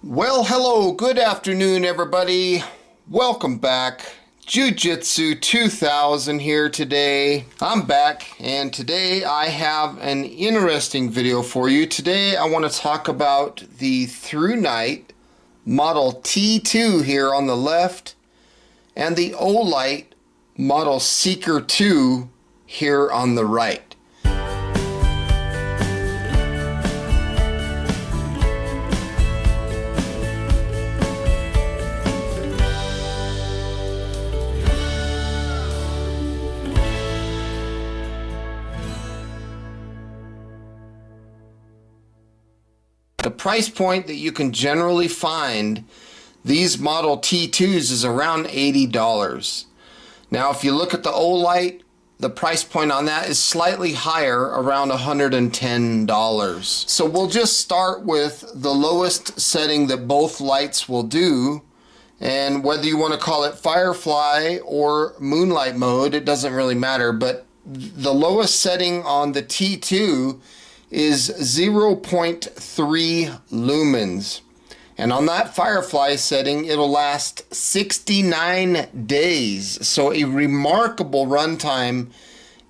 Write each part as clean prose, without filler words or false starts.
Well, hello, good afternoon, everybody. Welcome back. Jiujitsu2000 here today. I'm back, and today I have an interesting video for you. Today I want to talk about the Thrunite Model T2 here on the left, and the Olight Model Seeker 2 here on the right. The price point that you can generally find these Model T2s is around $80. Now, if you look at the Olight, the price point on that is slightly higher, around $110. So we'll just start with the lowest setting that both lights will do. And whether you want to call it Firefly or Moonlight mode, it doesn't really matter. But the lowest setting on the T2 is 0.3 lumens, and on that Firefly setting it'll last 69 days, so a remarkable runtime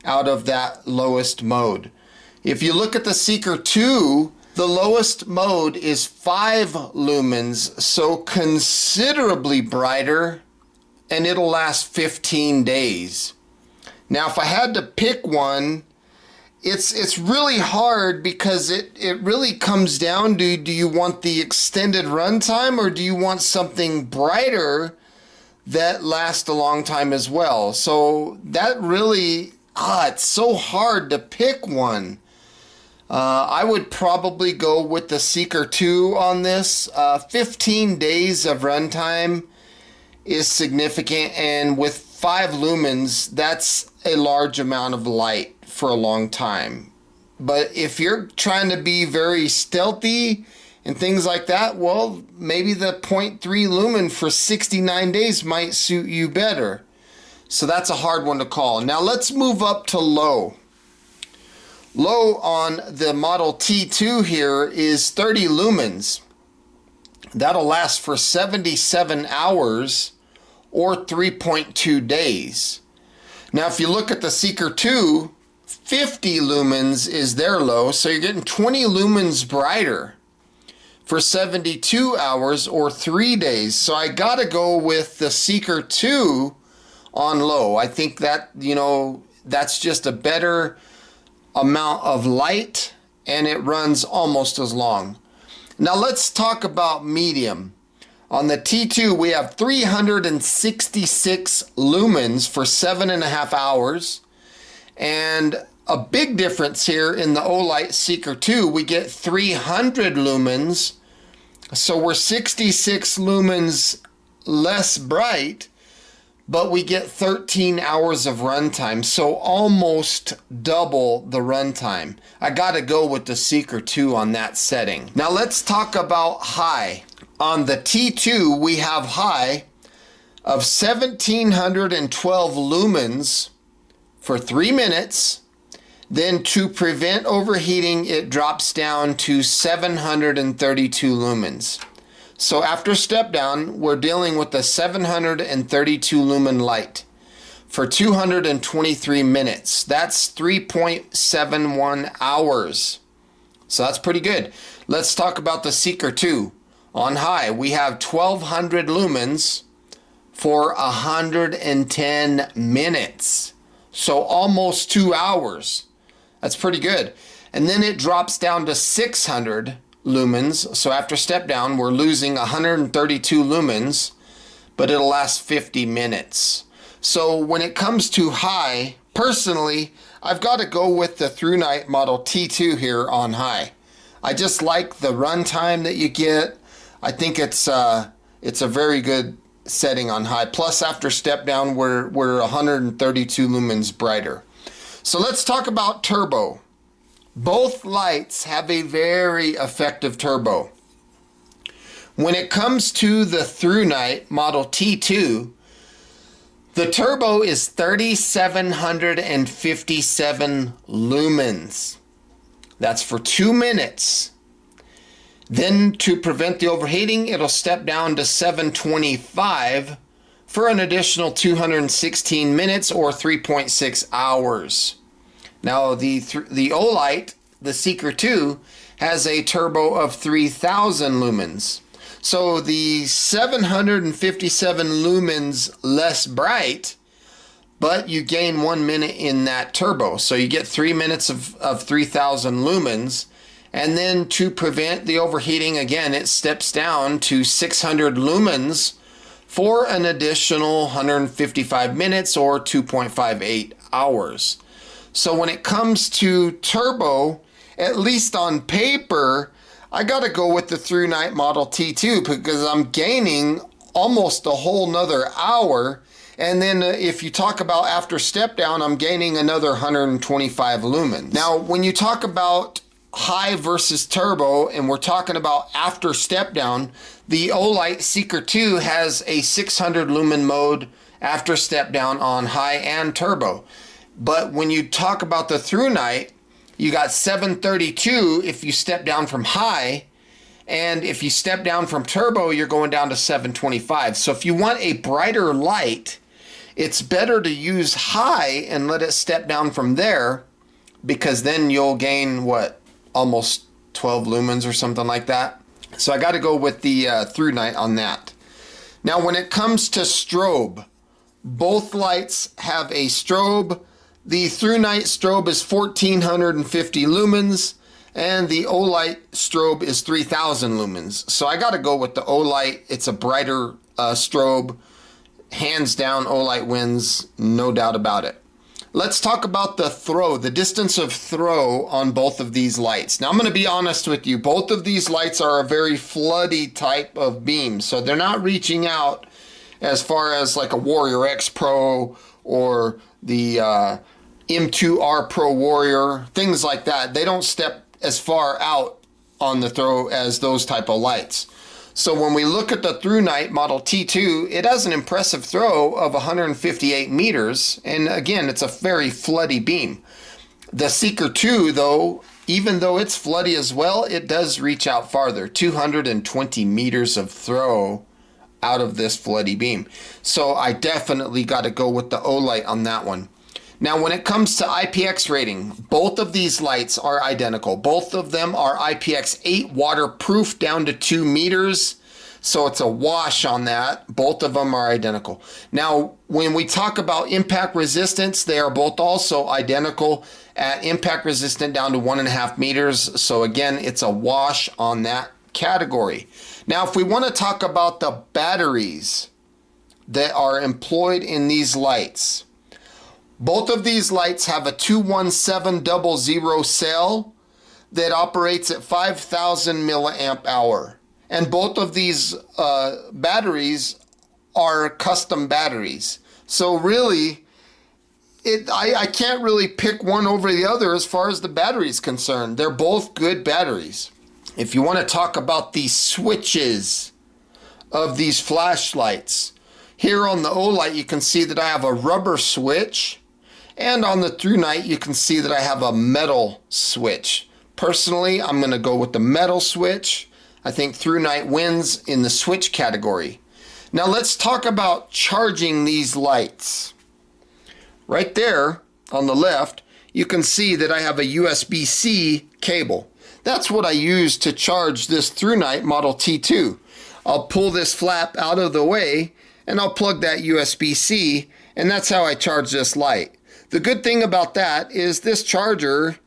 out of that lowest mode. If you look at the Seeker 2, the lowest mode is 5 lumens, so considerably brighter, and it'll last 15 days. Now if I had to pick one, it's really hard, because it really comes down to, do you want the extended runtime or do you want something brighter that lasts a long time as well? So that really, it's so hard to pick one. I would probably go with the Seeker 2 on this. 15 days of runtime is significant, and with 5 lumens, that's a large amount of light for a long time. But if you're trying to be very stealthy and things like that, well, maybe the 0.3 lumen for 69 days might suit you better. So that's a hard one to call. Now let's move up to low. Low on the Model T2 here is 30 lumens. That'll last for 77 hours or 3.2 days. Now if you look at the Seeker 2, 50 lumens is their low, so you're getting 20 lumens brighter for 72 hours or 3 days. So I gotta go with the Seeker 2 on low. I think that, that's just a better amount of light, and it runs almost as long. Now let's talk about medium. On the T2 we have 366 lumens for 7.5 hours. And a big difference here in the Olight Seeker 2, we get 300 lumens, so we're 66 lumens less bright, but we get 13 hours of runtime, so almost double the runtime. I gotta go with the Seeker 2 on that setting. Now let's talk about high. On the T2 we have high of 1712 lumens for 3 minutes. Then to prevent overheating, it drops down to 732 lumens. So after step down, we're dealing with the 732 lumen light for 223 minutes. That's 3.71 hours. So that's pretty good. Let's talk about the Seeker 2. On high, we have 1200 lumens for 110 minutes. So almost 2 hours. That's pretty good. And then it drops down to 600 lumens. So after step down, we're losing 132 lumens, but it'll last 50 minutes. So when it comes to high, personally, I've got to go with the Thrunite Model T2 here on high. I just like the runtime that you get. I think it's a very good setting on high. Plus after step down, we're 132 lumens brighter. So let's talk about turbo. Both lights have a very effective turbo. When it comes to the Thrunite Model T2, the turbo is 3757 lumens. That's for 2 minutes. Then to prevent the overheating, it'll step down to 725 for an additional 216 minutes or 3.6 hours. Now the Olight, the Seeker 2, has a turbo of 3000 lumens. So the 757 lumens less bright, but you gain 1 minute in that turbo. So you get 3 minutes of 3000 lumens. And then to prevent the overheating, again, it steps down to 600 lumens for an additional 155 minutes or 2.58 hours. So when it comes to turbo, at least on paper, I got to go with the Thrunite Model T2 because I'm gaining almost a whole nother hour. And then if you talk about after step down, I'm gaining another 125 lumens. Now, when you talk about high versus turbo, and we're talking about after step down, the Olight Seeker 2 has a 600 lumen mode after step down on high and turbo. But when you talk about the Thrunite, you got 732 if you step down from high, and if you step down from turbo, you're going down to 725. So if you want a brighter light, it's better to use high and let it step down from there, because then you'll gain, what, almost 12 lumens or something like that. So I got to go with the Thrunite on that. Now when it comes to strobe, both lights have a strobe. The Thrunite strobe is 1450 lumens, and the Olight strobe is 3000 lumens. So I got to go with the Olight. It's a brighter strobe. Hands down, Olight wins, no doubt about it. Let's talk about the throw, the distance of throw on both of these lights. Now I'm going to be honest with you. Both of these lights are a very floody type of beam. So they're not reaching out as far as like a Warrior X Pro or the M2R Pro Warrior, things like that. They don't step as far out on the throw as those type of lights. So when we look at the Thrunite Model T2, it has an impressive throw of 158 meters. And again, it's a very floody beam. The Seeker 2, though, even though it's floody as well, it does reach out farther, 220 meters of throw out of this floody beam. So I definitely got to go with the Olight on that one. Now, when it comes to IPX rating, both of these lights are identical. Both of them are IPX8 waterproof down to 2 meters. So it's a wash on that. Both of them are identical. Now, when we talk about impact resistance, they are both also identical at impact resistant down to 1.5 meters. So again, it's a wash on that category. Now, if we want to talk about the batteries that are employed in these lights, both of these lights have a 21700 cell that operates at 5,000 milliamp hour. And both of these batteries are custom batteries. So really, I can't really pick one over the other as far as the battery is concerned. They're both good batteries. If you want to talk about the switches of these flashlights, here on the Olight you can see that I have a rubber switch. And on the Thrunite, you can see that I have a metal switch. Personally, I'm going to go with the metal switch. I think Thrunite wins in the switch category. Now let's talk about charging these lights. Right there on the left, you can see that I have a USB-C cable. That's what I use to charge this Thrunite Model T2. I'll pull this flap out of the way and I'll plug that USB-C, and that's how I charge this light. The good thing about that is this charger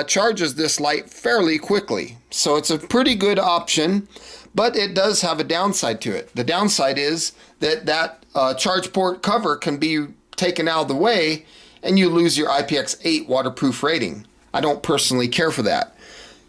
charges this light fairly quickly. So it's a pretty good option, but it does have a downside to it. The downside is that charge port cover can be taken out of the way and you lose your IPX8 waterproof rating. I don't personally care for that.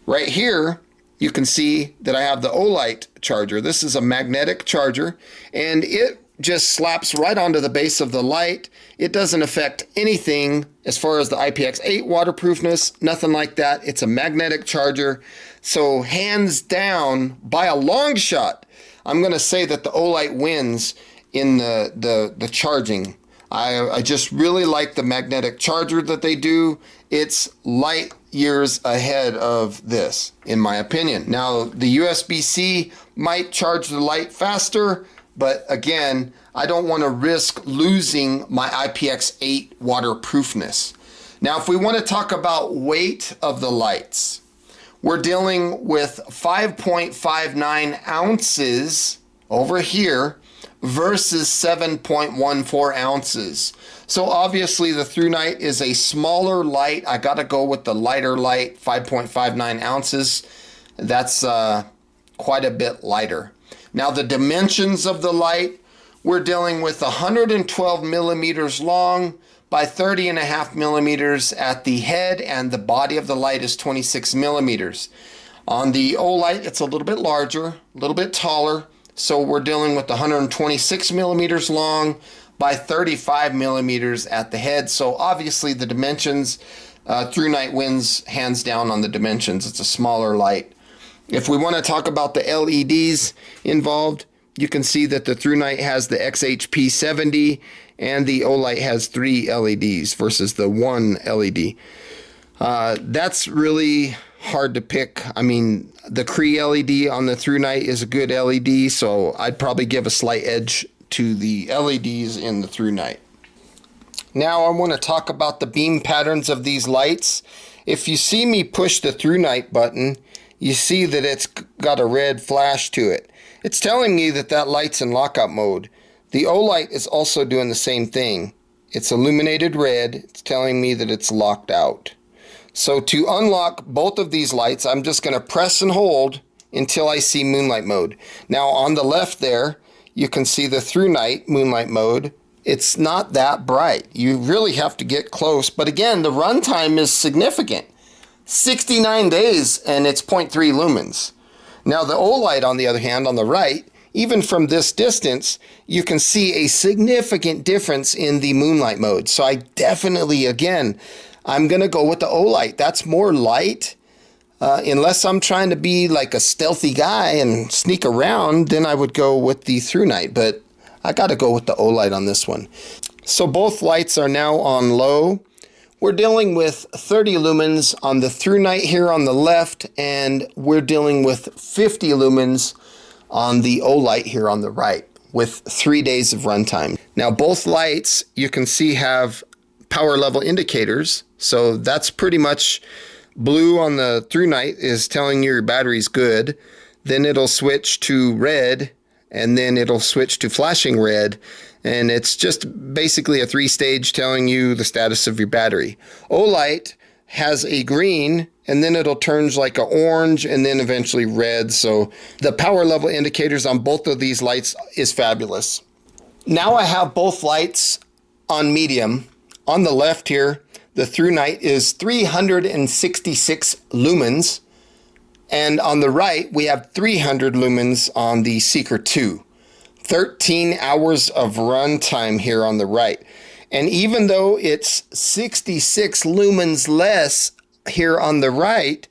Right here, you can see that I have the Olight charger. This is a magnetic charger, and it just slaps right onto the base of the light. It doesn't affect anything as far as the IPX8 waterproofness, nothing like that. It's a magnetic charger. So hands down, by a long shot, I'm going to say that the Olight wins in the charging. I just really like the magnetic charger that they do. It's light years ahead of this, in my opinion. Now, the USB-C might charge the light faster, but again, I don't want to risk losing my IPX8 waterproofness. Now, if we want to talk about weight of the lights, we're dealing with 5.59 ounces over here versus 7.14 ounces. So obviously the Thrunite is a smaller light. I got to go with the lighter light, 5.59 ounces. That's quite a bit lighter. Now the dimensions of the light, we're dealing with 112 millimeters long by 30.5 millimeters at the head, and the body of the light is 26 millimeters. On the Olight, it's a little bit larger, a little bit taller. So we're dealing with 126 millimeters long by 35 millimeters at the head. So obviously the dimensions, Thrunite wins hands down on the dimensions. It's a smaller light. If we want to talk about the LEDs involved, you can see that the Thrunite has the XHP70 and the Olight has 3 LEDs versus the 1 LED. That's really hard to pick. I mean, the Cree LED on the Thrunite is a good LED, so I'd probably give a slight edge to the LEDs in the Thrunite. Now I want to talk about the beam patterns of these lights. If you see me push the Thrunite button, you see that it's got a red flash to it. It's telling me that that light's in lockout mode. The Olight is also doing the same thing. It's illuminated red. It's telling me that it's locked out. So to unlock both of these lights, I'm just going to press and hold until I see moonlight mode. Now on the left there, you can see the Thrunite moonlight mode. It's not that bright. You really have to get close. But again, the runtime is significant. 69 days and it's 0.3 lumens. Now the Olight, on the other hand, on the right, even from this distance, you can see a significant difference in the moonlight mode. So I definitely, again, I'm going to go with the Olight. That's more light. Unless I'm trying to be like a stealthy guy and sneak around, then I would go with the Thrunite. But I got to go with the Olight on this one. So both lights are now on low. We're dealing with 30 lumens on the Thrunite here on the left, and we're dealing with 50 lumens on the Olight here on the right with 3 days of runtime. Now both lights, you can see, have power level indicators. So that's pretty much blue on the Thrunite is telling you your battery's good. Then it'll switch to red, and then it'll switch to flashing red. And it's just basically a 3-stage telling you the status of your battery. Olight has a green, and then it'll turn like an orange and then eventually red. So the power level indicators on both of these lights is fabulous. Now I have both lights on medium. On the left here, the Thrunite is 366 lumens. And on the right, we have 300 lumens on the Seeker 2. 13 hours of runtime here on the right. And even though it's 66 lumens less here on the right,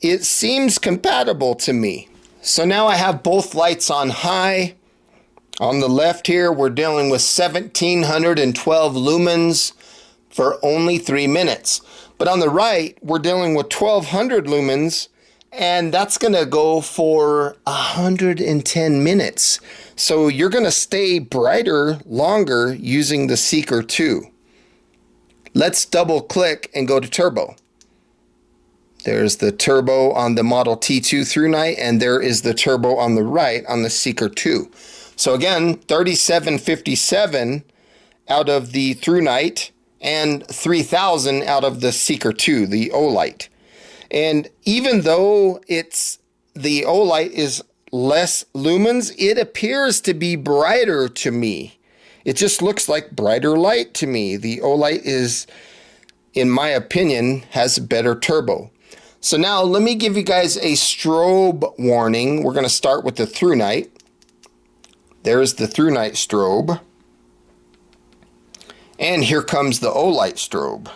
it seems compatible to me. So now I have both lights on high. On the left here, we're dealing with 1712 lumens for only 3 minutes. But on the right, we're dealing with 1200 lumens, and that's going to go for 110 minutes. So you're going to stay brighter longer using the Seeker 2. Let's double click and go to turbo. There's the turbo on the Model T2 Thrunite, and there is the turbo on the right on the Seeker 2. So again, 3757 out of the Thrunite and 3000 out of the Seeker 2, the Olight. And even though the Olight is less lumens, it appears to be brighter to me. It just looks like brighter light to me. The Olight is, in my opinion, has better turbo. So now let me give you guys a strobe warning. We're going to start with the Thrunite. There's the Thrunite strobe. And here comes the Olight strobe.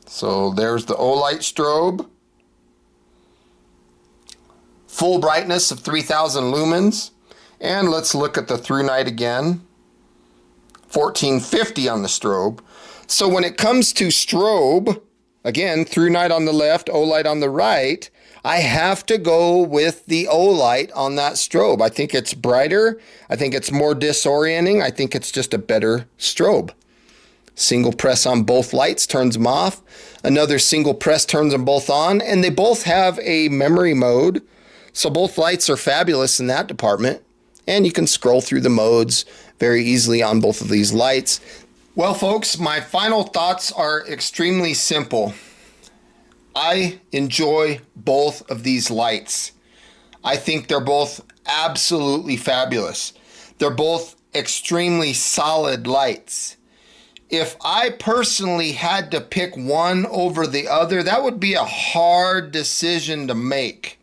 So there's the Olight strobe. Full brightness of 3000 lumens. And let's look at the Thrunite again. 1450 on the strobe. So when it comes to strobe, again, Thrunite on the left, Olight on the right, I have to go with the Olight on that strobe. I think it's brighter. I think it's more disorienting. I think it's just a better strobe. Single press on both lights turns them off. Another single press turns them both on. And they both have a memory mode. So both lights are fabulous in that department. And you can scroll through the modes very easily on both of these lights. Well, folks, my final thoughts are extremely simple. I enjoy both of these lights. I think they're both absolutely fabulous. They're both extremely solid lights. If I personally had to pick one over the other, that would be a hard decision to make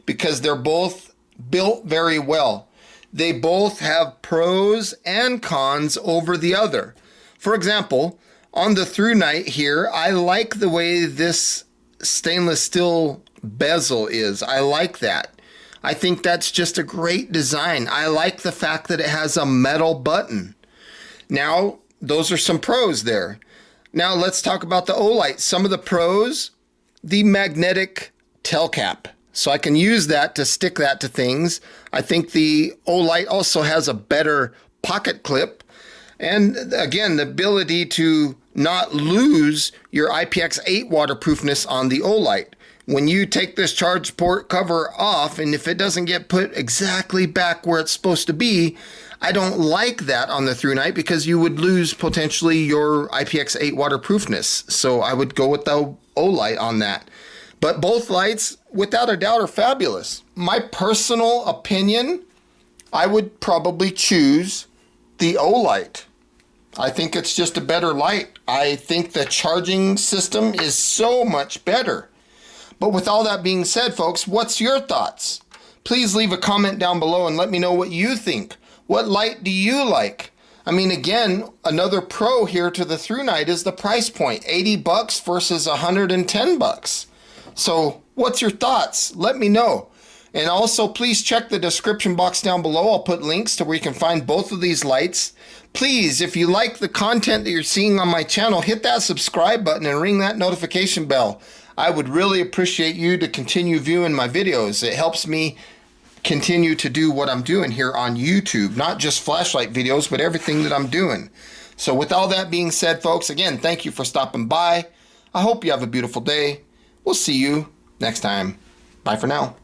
because they're both built very well. They both have pros and cons over the other. For example, on the Thrunite here, I like the way this stainless steel bezel is. I like that. I think that's just a great design. I like the fact that it has a metal button. Now, those are some pros there. Now let's talk about the Olight. Some of the pros, the magnetic tail cap. So I can use that to stick that to things. I think the Olight also has a better pocket clip. And again, the ability to not lose your IPX8 waterproofness on the Olight. When you take this charge port cover off, and if it doesn't get put exactly back where it's supposed to be, I don't like that on the Thrunite because you would lose potentially your IPX8 waterproofness. So I would go with the Olight on that. But both lights, without a doubt, are fabulous. My personal opinion, I would probably choose the Olight. I think it's just a better light. I think the charging system is so much better. But with all that being said, folks, what's your thoughts? Please leave a comment down below and let me know what you think. What light do you like? I mean, again, another pro here to the Thrunite is the price point, 80 bucks versus 110 bucks. So what's your thoughts? Let me know. And also, please check the description box down below. I'll put links to where you can find both of these lights. Please, if you like the content that you're seeing on my channel, hit that subscribe button and ring that notification bell. I would really appreciate you to continue viewing my videos. It helps me continue to do what I'm doing here on YouTube. Not just flashlight videos, but everything that I'm doing. So with all that being said, folks, again, thank you for stopping by. I hope you have a beautiful day. We'll see you next time. Bye for now.